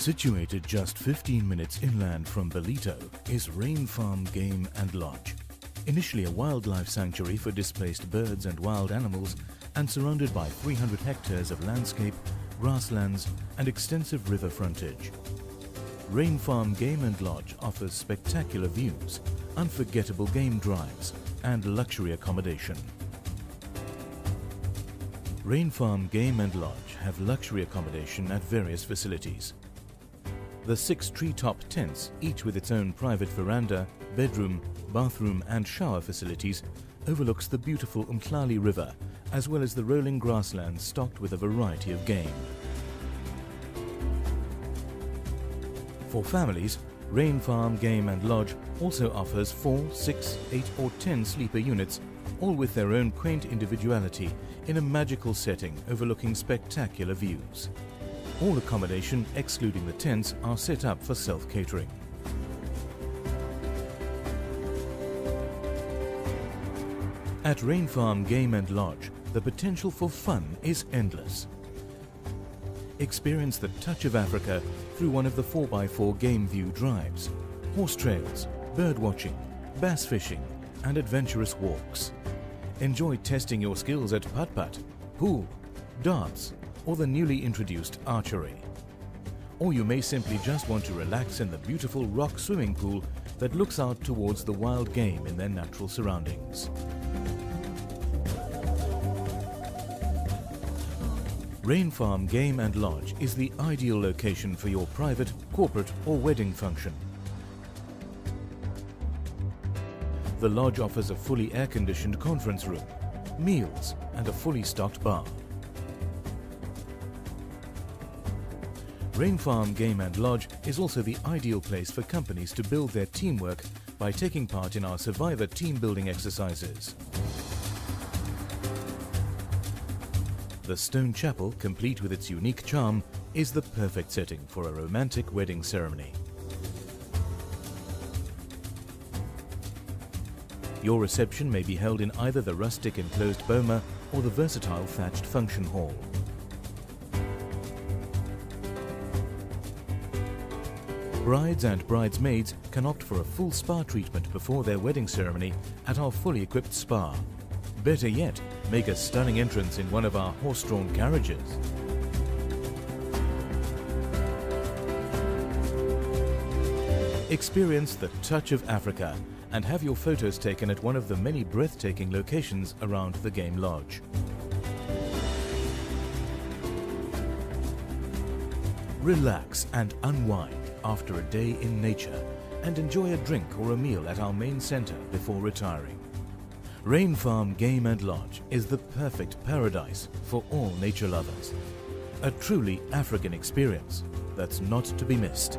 Situated just 15 minutes inland from Ballito is Rain Farm Game and Lodge. Initially a wildlife sanctuary for displaced birds and wild animals and surrounded by 300 hectares of landscape, grasslands and extensive river frontage. Rain Farm Game and Lodge offers spectacular views, unforgettable game drives and luxury accommodation. Rain Farm Game and Lodge have luxury accommodation at various facilities. The 6 treetop tents, each with its own private veranda, bedroom, bathroom and shower facilities, overlooks the beautiful Umhlali River as well as the rolling grasslands stocked with a variety of game. For families, Rain Farm Game and Lodge also offers 4, 6, 8 or 10 sleeper units, all with their own quaint individuality in a magical setting overlooking spectacular views. All accommodation, excluding the tents, are set up for self-catering. At Rain Farm Game and Lodge, the potential for fun is endless. Experience the touch of Africa through one of the 4x4 game view drives, horse trails, bird watching, bass fishing and adventurous walks. Enjoy testing your skills at putt-putt, pool, darts or the newly introduced archery. Or you may simply just want to relax in the beautiful rock swimming pool that looks out towards the wild game in their natural surroundings. Rain Farm Game and Lodge is the ideal location for your private, corporate or wedding function. The lodge offers a fully air-conditioned conference room, meals and a fully stocked bar. Rain Farm Game and Lodge is also the ideal place for companies to build their teamwork by taking part in our Survivor team building exercises. The stone chapel, complete with its unique charm, is the perfect setting for a romantic wedding ceremony. Your reception may be held in either the rustic enclosed boma or the versatile thatched function hall. Brides and bridesmaids can opt for a full spa treatment before their wedding ceremony at our fully equipped spa. Better yet, make a stunning entrance in one of our horse-drawn carriages. Experience the touch of Africa and have your photos taken at one of the many breathtaking locations around the Game Lodge. Relax and unwind after a day in nature and enjoy a drink or a meal at our main centre before retiring. Rain Farm Game and Lodge is the perfect paradise for all nature lovers. A truly African experience that's not to be missed.